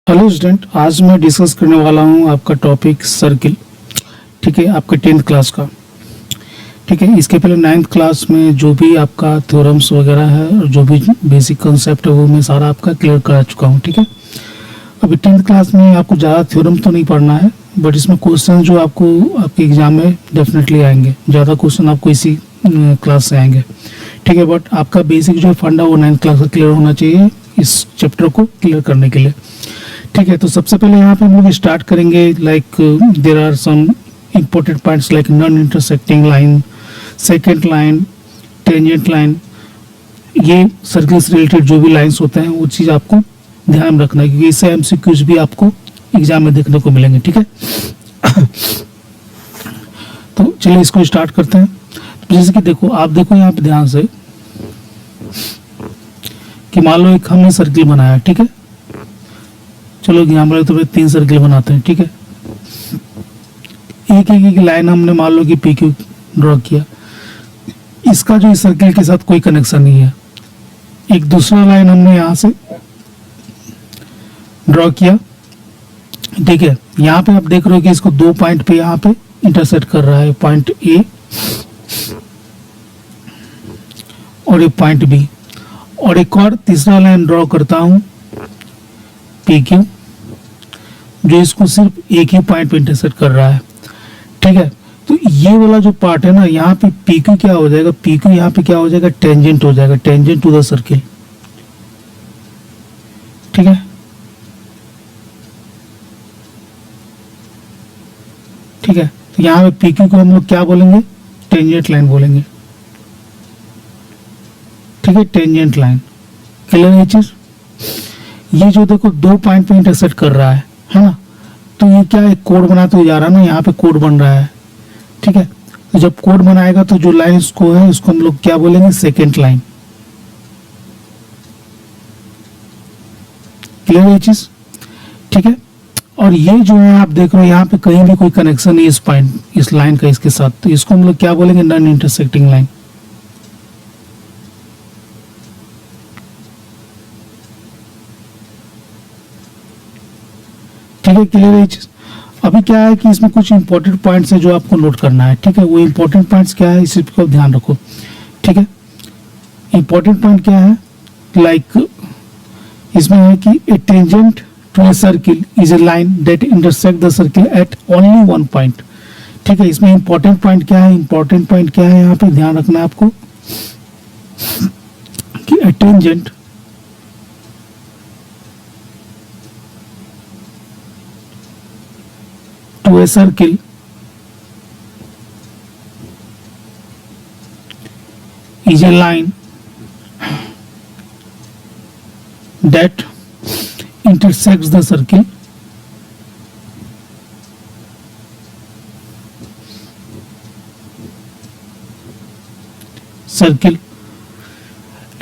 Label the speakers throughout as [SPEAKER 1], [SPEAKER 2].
[SPEAKER 1] Hello student, आज मैं discuss करने वाला हूँ आपका टॉपिक सर्किल। ठीक है, आपके 10th क्लास का। ठीक है, इसके पहले 9th क्लास में जो भी आपका थ्योरम्स वगैरह है और जो भी बेसिक कंसेप्ट है वो मैं सारा आपका क्लियर करा चुका हूँ। ठीक है, अभी 10th क्लास में आपको ज़्यादा थ्योरम तो नहीं पढ़ना है, बट इसमें क्वेश्चन जो आपको आपके एग्जाम में डेफिनेटली आएंगे। ज़्यादा क्वेश्चन आपको इसी क्लास से आएंगे। ठीक है, बट आपका बेसिक जो फंडा वो 9th क्लास का क्लियर होना चाहिए इस चैप्टर को क्लियर करने के लिए। ठीक है, तो सबसे पहले यहाँ पे हम लोग स्टार्ट करेंगे। Like there are some important points like non intersecting line, second line, tangent line. ये सर्किल से रिलेटेड जो भी लाइंस होते हैं वो चीज़ आपको ध्यान में रखना है, क्योंकि इससे एमसीक्यूज भी आपको एग्जाम में देखने को मिलेंगे। ठीक है तो चलिए इसको स्टार्ट करते हैं। तो जैसे कि देखो, आप देखो यहाँ पे ध्यान से कि मान लो एक हमने सर्किल बनाया। ठीक है, चलो यहाँ पर तो 3 सर्किल बनाते हैं। ठीक है, एक लाइन हमने मान लो कि पी क्यू ड्रॉ किया। इसका जो इस सर्किल के साथ कोई कनेक्शन नहीं है। एक दूसरा लाइन हमने यहाँ से ड्रॉ किया। ठीक है, यहाँ पे आप देख रहे हो कि इसको 2 पॉइंट पे यहाँ पे इंटरसेक्ट कर रहा है, पॉइंट ए और एक पॉइंट बी। और एक और तीसरा लाइन ड्रॉ करता हूँ पी क्यू, जो इसको सिर्फ एक ही पॉइंट पे इंटरसेक्ट कर रहा है। ठीक है, तो ये वाला जो पार्ट है ना, यहाँ पे पी क्यू क्या हो जाएगा, पी क्यू यहाँ पे क्या हो जाएगा, टेंजेंट हो जाएगा, टेंजेंट टू द सर्किल। ठीक है, ठीक है, तो यहाँ पे पी क्यू को हम लोग क्या बोलेंगे, टेंजेंट लाइन बोलेंगे। ठीक है, टेंजेंट लाइन। क्लियर है चीज। ये जो देखो 2 पॉइंट पे इंटरसेक्ट कर रहा है ना, तो ये क्या एक कोड बनाते हुए जा रहा है ना, यहाँ पे कोड बन रहा है। ठीक है, तो जब कोड बनाएगा तो जो लाइन इसको है इसको हम लोग क्या बोलेंगे, सेकेंड लाइन। क्लियर है चीज। ठीक है, और ये जो है आप देख रहे हो यहाँ पे कहीं भी कोई कनेक्शन नहीं इस पॉइंट, इस लाइन का इसके साथ, तो इसको हम लोग क्या बोलेंगे, नॉन इंटरसेक्टिंग लाइन। ठीक है, क्लियर है चीज। अभी क्या है कि इसमें कुछ इंपॉर्टेंट पॉइंट्स है जो आपको नोट करना है। ठीक है, वो इंपॉर्टेंट पॉइंट्स क्या है इसी पर ध्यान रखो। ठीक है, इंपॉर्टेंट पॉइंट क्या है, लाइक इसमें है कि a tangent to a circle is a line that intersect the circle at only 1 point. ठीक है, इसमें इंपॉर्टेंट पॉइंट क्या है, इंपॉर्टेंट पॉइंट क्या है यहाँ पे ध्यान रखना है आपको कि a tangent to a circle is a line that intersects the circle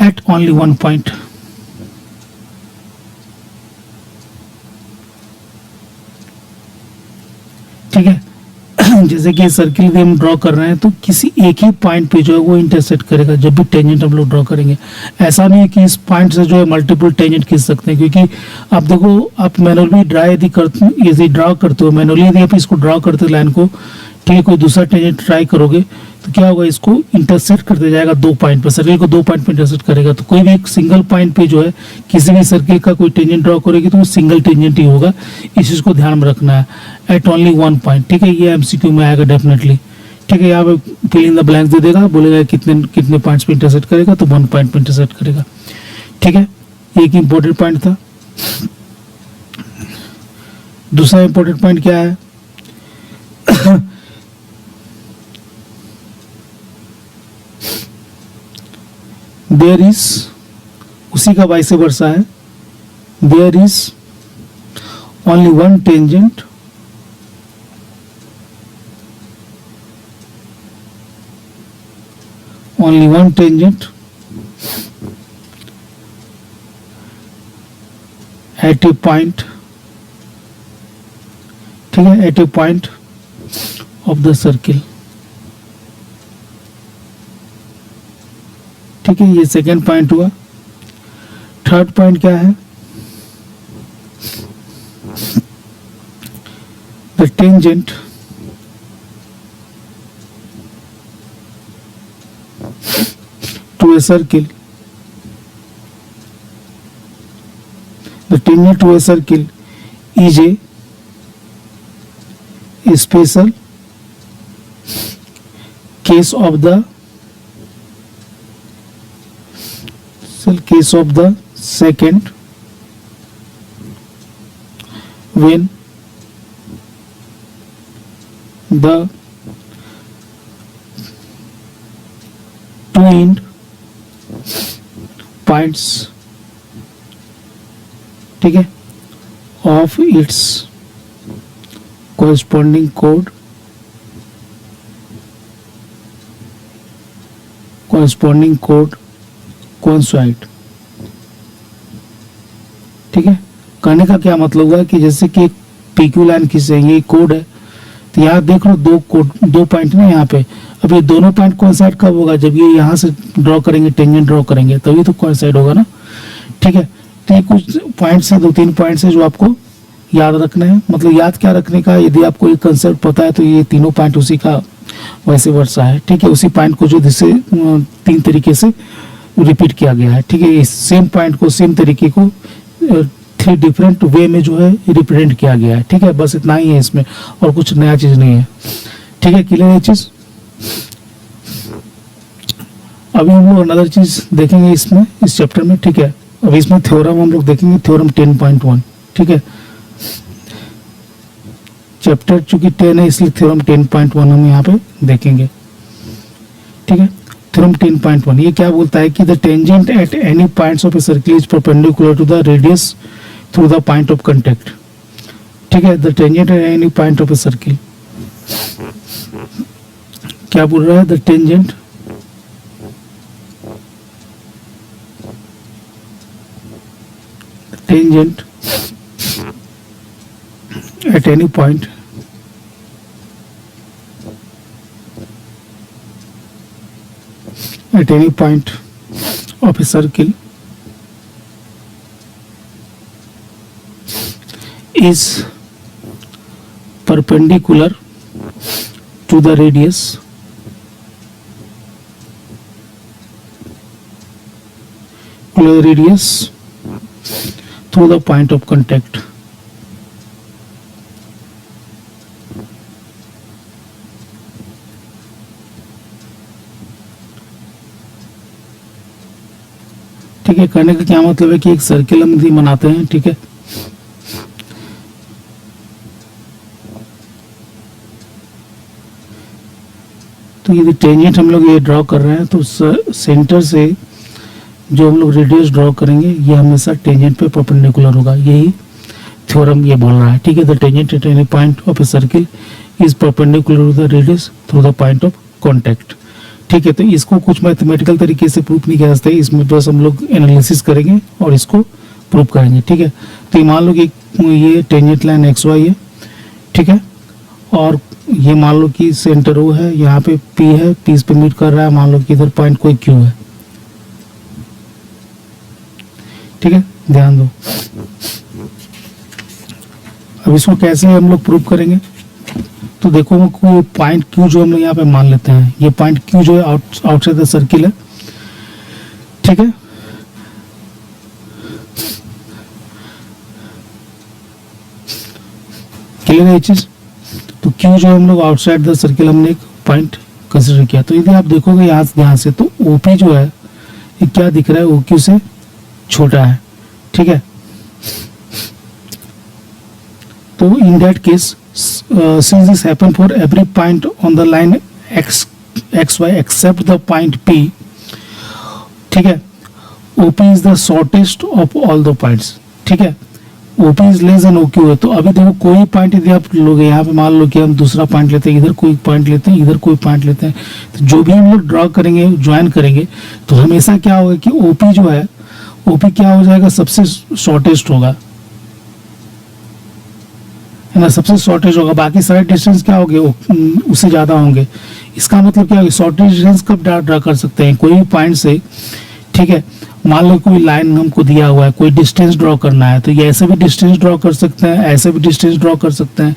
[SPEAKER 1] at only 1 point. ठीक है, जैसे कि सर्किल भी हम ड्रॉ कर रहे हैं तो किसी एक ही पॉइंट पे जो है वो इंटरसेक्ट करेगा जब भी टेंजेंट हम लोग ड्रॉ करेंगे। ऐसा नहीं है कि इस पॉइंट से जो है मल्टीपल टेंजेंट खींच सकते हैं, क्योंकि आप देखो, आप मैनुअली यदि ड्रॉ करते हो, मैनुअली यदि आप इसको ड्रॉ करते हो लाइन को, ठीक है, कोई दूसरा टेंजेंट ट्राई करोगे तो क्या होगा, इसको इंटरसेक्ट करते जाएगा 2 पॉइंट पे, सर्किल को 2 पॉइंट पे इंटरसेक्ट करेगा। तो कोई भी एक सिंगल पॉइंट पे जो है किसी भी सर्किल का कोई टेंजेंट ड्रॉ करेगी तो वो सिंगल टेंजेंट ही होगा। इस चीज को ध्यान में रखना है, एट ओनली 1 पॉइंट। ठीक है, ये एमसीक्यू में आएगा डेफिनेटली। ठीक है, यहाँ पे फिल इन द ब्लैंक्स दे देगा, बोलेगा कितने कितने पॉइंट्स पे इंटरसेक्ट करेगा, तो 1 पॉइंट पे इंटरसेक्ट करेगा। ठीक है, एक इंपॉर्टेंट पॉइंट था। दूसरा इंपॉर्टेंट पॉइंट क्या है देयर इज, उसी का वाइस वर्सा है, there is only 1 tangent only 1 tangent at a point, ठीक है, at a point of the circle। ठीक है, ये सेकेंड पॉइंट हुआ। थर्ड पॉइंट क्या है, the tangent to a circle, the tangent to a circle is a special case of the second when the two end points, ठीक है, of its corresponding coordinate coincide, ठीक है। कहने का क्या मतलब हुआ कि जैसे कि एक PQ लाइन खींचेंगे, ये कोड है, तो यहाँ देख लो दो पॉइंट ना यहाँ पे, अब ये दोनों पॉइंट कोइंसाइड कब होगा, जब ये यहाँ से ड्रॉ करेंगे, टेंजेंट ड्रॉ करेंगे, तभी तो कोइंसाइड होगा ना, ठीक है। तो ये कुछ पॉइंट्स है, 2-3 पॉइंट्स है जो आपको याद रखना है। मतलब याद क्या रखने का, यदि आपको ये कंसेप्ट पता है तो ये तीनों पॉइंट उसी का वैसे वर्षा है, ठीक है। उसी पॉइंट को जो जिसे 3 तरीके से रिपीट किया गया है, ठीक है। इस सेम पॉइंट को सेम तरीके को 3 डिफरेंट वे में जो है रिप्रेजेंट किया गया है, ठीक है। बस इतना ही है इसमें, और कुछ नया चीज नहीं है, ठीक है। क्लियर है चीज। अभी हम लोग अनदर चीज देखेंगे इसमें, इस चैप्टर में, ठीक है। अब इसमें थ्योरम हम लोग देखेंगे, थ्योरम 10.1, ठीक है। चैप्टर चूंकि 10 है इसलिए थ्योरम 10.1 हम यहाँ पे देखेंगे, ठीक है। थ्योरम 10.1 ये क्या बोलता है कि the tangent at any points of a circle is perpendicular to the radius through the point of contact, ठीक है। The tangent at any point of a circle क्या बोल रहा है, the tangent at any point of a circle is perpendicular to the radius through the point of contact, ठीक है। कहने का क्या मतलब है कि एक सर्किल हम यदि बनाते हैं, ठीक है, तो यदि टेंजेंट हम लोग ये ड्रॉ कर रहे हैं तो सेंटर से जो हम लोग रेडियस ड्रॉ करेंगे ये हमेशा टेंजेंट पे परपेंडिकुलर होगा, यही थ्योरम ये बोल रहा है, ठीक है। The tangent at any point of a circle is perpendicular to the radius through the point of contact, ठीक है। तो इसको कुछ मैथमेटिकल तरीके से प्रूफ नहीं कर सकते, इसमें बस हम लोग एनालिसिस करेंगे और इसको प्रूफ करेंगे, ठीक है। तो ये मान लो कि ये टेंजेंट लाइन XY है, ठीक है, और ये मान लो कि सेंटर O है, यहाँ पे P है, P इस पे मीट कर रहा है, मान लो कि इधर पॉइंट कोई Q है, ठीक है, ध्यान दो। अब इसको कैसे हम लोग प्रूव करेंगे, तो देखो कोई पॉइंट Q जो हम लोग यहाँ पे मान लेते हैं, ये पॉइंट Q जो है आउटसाइड द सर्किल है, ठीक है। क्लियर है ये चीज। तो Q जो हम लोग आउटसाइड द सर्किल हमने एक पॉइंट कंसिडर किया, तो यदि आप देखोगे यहाँ से तो OP जो है ये क्या दिख रहा है, OQ से छोटा है, ठीक है। तो in that case since this happen for every point on the line XY except the point P, ठीक है, OP is the shortest of all the points, ठीक है। OP is less than OQ है। तो अभी देखो कोई पॉइंट यदि आप लोग यहाँ पे मान लो कि हम दूसरा पॉइंट लेते हैं, इधर कोई पॉइंट लेते हैं, इधर कोई पॉइंट लेते हैं, तो जो भी हम लोग ड्रॉ करेंगे, ज्वाइन करेंगे, तो हमेशा क्या होगा कि OP जो है, OP क्या हो जाएगा, सबसे शॉर्टेस्ट होगा, है ना, सबसे शॉर्टेज होगा। बाकी सारे डिस्टेंस क्या होंगे, उससे ज़्यादा होंगे। इसका मतलब क्या होगा, शॉर्टेज डिस्टेंस कब ड्रा कर सकते हैं, कोई भी पॉइंट से, ठीक है, मान लो कोई लाइन हमको दिया हुआ है, कोई डिस्टेंस ड्रॉ करना है, तो ये ऐसे भी डिस्टेंस ड्रॉ कर सकते हैं, ऐसे भी डिस्टेंस ड्रॉ कर सकते हैं,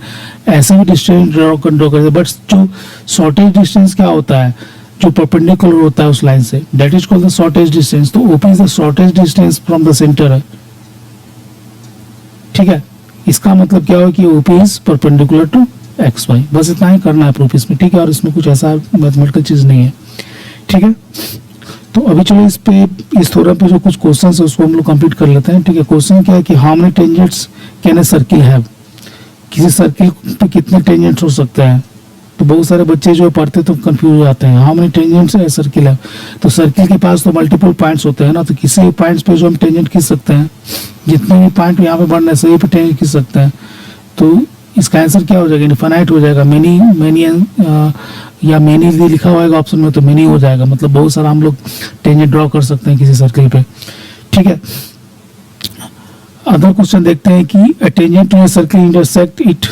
[SPEAKER 1] ऐसे भी डिस्टेंस ड्रॉ कर सकते हैं। बट जो शॉर्टेज डिस्टेंस क्या होता है, जो परपेंडिकुलर होता है उस लाइन से, that is called the shortage distance. तो OP is the shortage distance from the centre है, ठीक है। इसका मतलब क्या हो कि OP is perpendicular to X Y. बस इतना ही करना है प्रूफ इसमें, ठीक है। और इसमें कुछ ऐसा मैथमेटिकल चीज नहीं है, ठीक है। तो अभी चलो इस थ्योरम पे जो कुछ क्वेश्चंस है उसको हम लोग कंप्लीट कर लेते हैं, ठीक है। क्वेश्चन क्या है कि how many tangents can a circle have, किसी सर्किल पे कितने टेंजेंट्स हो सकते हैं। तो बहुत सारे बच्चे जो पढ़ते तो कंफ्यूज हो जाते हैं, हाउ मेनी टेंजेंट्स है सर्किल है। तो सर्किल के पास तो मल्टीपल पॉइंट्स होते हैं ना, तो किसी पॉइंट्स पे जो हम टेंजेंट खींच सकते हैं, जितने भी पॉइंट यहाँ पे बढ़ने सही पे टेंजेंट खींच सकते हैं। तो इसका आंसर क्या हो जाएगा, इनफाइनाइट हो जाएगा। या मेनी लिखा होगा ऑप्शन में तो मेनी हो जाएगा, मतलब बहुत सारा हम लोग टेंजेंट ड्रॉ कर सकते हैं किसी सर्किल पे, ठीक है। अदर क्वेश्चन देखते हैं कि a tangent to a circle intersect it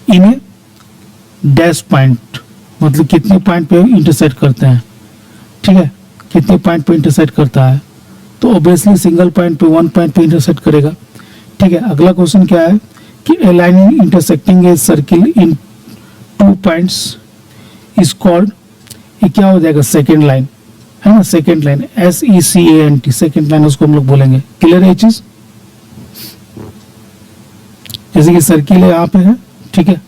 [SPEAKER 1] in a dash point, मतलब कितने पॉइंट पे इंटरसेक्ट करते हैं, ठीक है। कितने पॉइंट पे इंटरसेक्ट करता है, तो ऑब्वियसली सिंगल पॉइंट पे, वन पॉइंट पे इंटरसेक्ट करेगा, ठीक है। अगला क्वेश्चन क्या है कि a line intersecting a circle in 2 points is called, ये क्या हो जाएगा, सेकेंड लाइन है ना, second line SECANT, second line उसको हम लोग बोलेंगे। क्लियर है चीज, जैसे कि सर्किल है यहाँ पे है, ठीक है।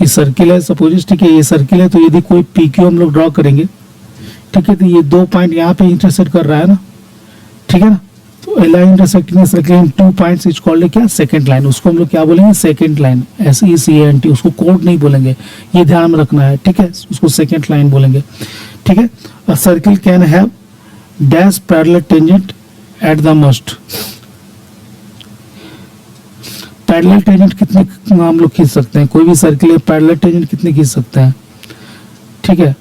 [SPEAKER 1] ये सर्किल है सपोज, ठीक है। ये सर्किल है, तो यदि कोई PQ हम लोग ड्रॉ करेंगे, ठीक है, तो ये 2 पॉइंट यहाँ पे इंटरसेक्ट कर रहा है ना, ठीक है ना। तो a line intersecting a circle in 2 points is called क्या, सेकेंड लाइन। उसको हम लोग क्या बोलेंगे, सेकेंड लाइन, SECANT। उसको कोड नहीं बोलेंगे, ये ध्यान में रखना है, ठीक है। उसको सेकेंड लाइन बोलेंगे, ठीक है। A circle can have dash parallel tangent at the most, parallel tangent कितने हम लोग खींच सकते हैं, कोई भी सर्किल है पैरेलल टेंजेंट कितने खींच सकते हैं, ठीक है,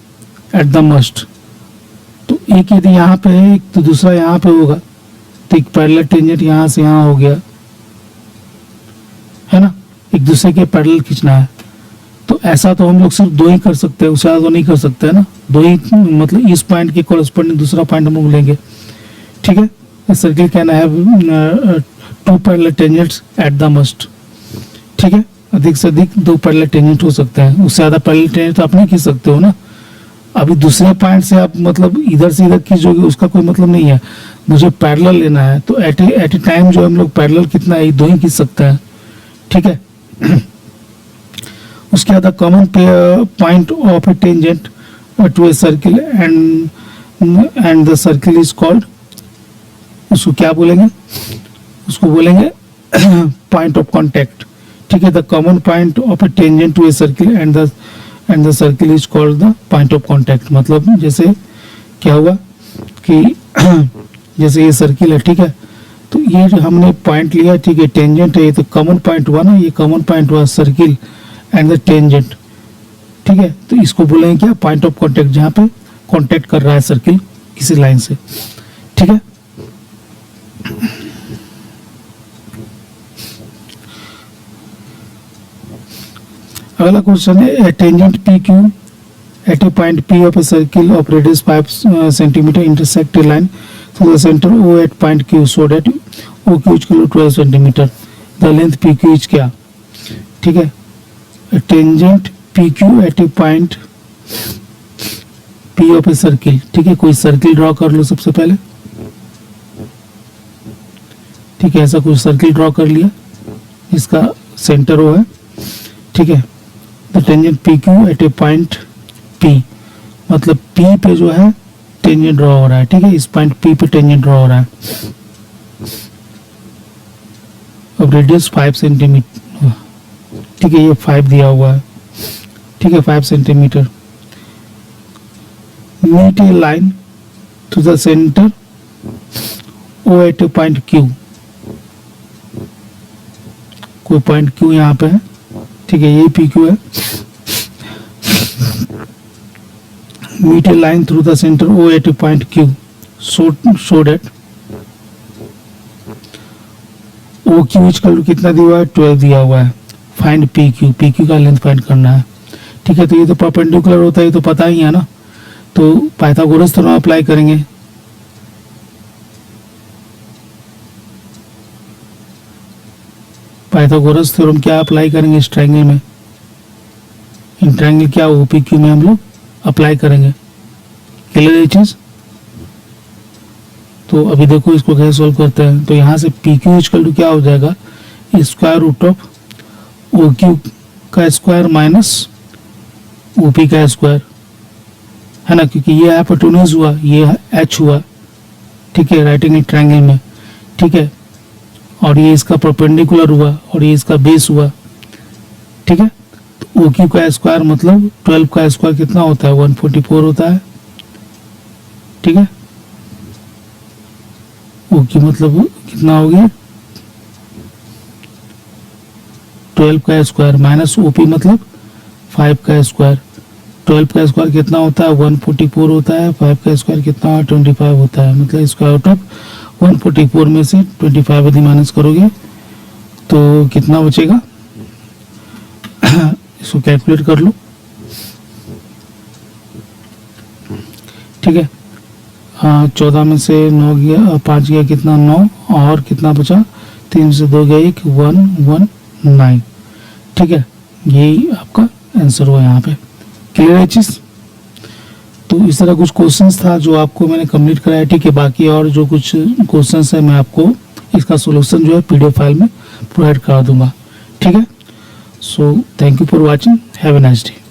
[SPEAKER 1] एट द मोस्ट। तो एक यदि यहाँ पे है, एक तो दूसरा यहाँ पे होगा, तो एक पैरेलल टेंजेंट यहाँ से यहाँ हो गया, है ना, एक दूसरे के पैरेलल खींचना है। तो ऐसा तो हम लोग सिर्फ 2 ही कर सकते हैं, उससे ज़्यादा तो नहीं कर सकते है ना। 2 ही, मतलब इस पॉइंट के कॉरेस्पॉन्डिंग दूसरा पॉइंट हम लोग लेंगे, ठीक है। Circle can have 2 parallel tangents at the most, ठीक है। अधिक से अधिक 2 पैरेलल टेंजेंट हो सकते हैं, उससे ज्यादा पैरेलल टेंजेंट आप नहीं खींच सकते हो ना। अभी दूसरे पॉइंट से आप मतलब इधर से इधर खींचोगे, उसका कोई मतलब नहीं है। मुझे पैरेलल लेना है, तो एट ए टाइम जो हम लोग पैरेलल कितना है, 2 ही खींच सकते हैं, ठीक है। उसके बाद common point of a tangent to a circle and the circle is called, उसको क्या बोलेंगे, उसको बोलेंगे पॉइंट ऑफ कांटेक्ट, ठीक है। The common point of a tangent to a circle and the circle is called the point of contact. मतलब जैसे क्या हुआ कि जैसे ये सर्किल है, ठीक है, तो ये जो हमने पॉइंट लिया, ठीक है, टेंजेंट है, ये तो कॉमन पॉइंट हुआ ना, ये कॉमन पॉइंट हुआ सर्किल एंड द टेंजेंट, ठीक है। तो इसको बोलेंगे क्या, पॉइंट ऑफ कांटेक्ट, जहाँ पे कांटेक्ट कर रहा है सर्किल किसी लाइन से, ठीक है। अगला क्वेश्चन है, tangent PQ at a point P of a circle of radius 5 centimetre intersect a line through the centre O at point Q so that OQ is 12 centimetre, the length PQ is क्या, ठीक है। Tangent PQ at a point P of a circle, ठीक है। कोई circle draw कर लो सबसे पहले, ठीक है। ऐसा कुछ सर्किल ड्रॉ कर लिया, इसका सेंटर O है, ठीक है। The tangent PQ at a point P, मतलब P पे जो है टेंजेंट ड्रॉ हो रहा है, ठीक है। इस पॉइंट P पे टेंजेंट ड्रॉ हो रहा है। अब रेडियस 5 सेंटीमीटर, ठीक है, ये 5 दिया हुआ है, ठीक है, 5 centimetre. Meet a line to the centre O at a point Q, कोई पॉइंट Q यहाँ पे है, ठीक है, ये PQ है। Meet a line through the centre O at a point Q so that OQ equal to कितना दिया हुआ है, 12 दिया हुआ है। फाइंड PQ, PQ का लेंथ फाइंड करना है, ठीक है। तो ये तो परपेंडिकुलर होता है, ये तो पता ही है ना। तो पाइथागोरस थ्योरम अप्लाई करेंगे। पाइथागोरस थ्योरम क्या अप्लाई करेंगे इस ट्रायंगल में, इन ट्रायंगल क्या OPQ में हम लोग अप्लाई करेंगे। क्लियर ये चीज। तो अभी देखो इसको कैसे सोल्व करते हैं। तो यहाँ से PQ इक्वल टू क्या हो जाएगा, स्क्वायर रूट ऑफ OQ का स्क्वायर माइनस OP का स्क्वायर, है ना, क्योंकि ये हाइपोटेन्यूज हुआ, ये H हुआ, ठीक है, राइट एंगल ट्रायंगल में, ठीक है, और ये इसका परपेंडिकुलर हुआ और ये इसका बेस हुआ, ठीक है। तो OQ का स्क्वायर मतलब 12 का स्क्वायर कितना होता है, 144 होता है, ठीक है। OQ मतलब कितना हो गया, 12 का स्क्वायर माइनस OP मतलब 5 का स्क्वायर। 12 का स्क्वायर कितना होता है, 144 होता है, 5 का स्क्वायर कितना है, 25 होता है। मतलब स्क्वायर रूट ऑफ 144 में से 25 यदि माइनस करोगे तो कितना बचेगा, इसको कैलकुलेट कर लो, ठीक है। 14 में से 9 गया, 5 गया कितना 9, और कितना बचा 3 से 2 गया 1, 119, ठीक है। यही आपका आंसर हुआ यहाँ पे। क्लियर है चीज। तो इस तरह कुछ क्वेश्चंस था जो आपको मैंने कंप्लीट कराया, ठीक है। बाकी और जो कुछ क्वेश्चंस है मैं आपको इसका सॉल्यूशन जो है PDF फाइल में प्रोवाइड करा दूंगा, ठीक है। So thank you for watching, have a nice day.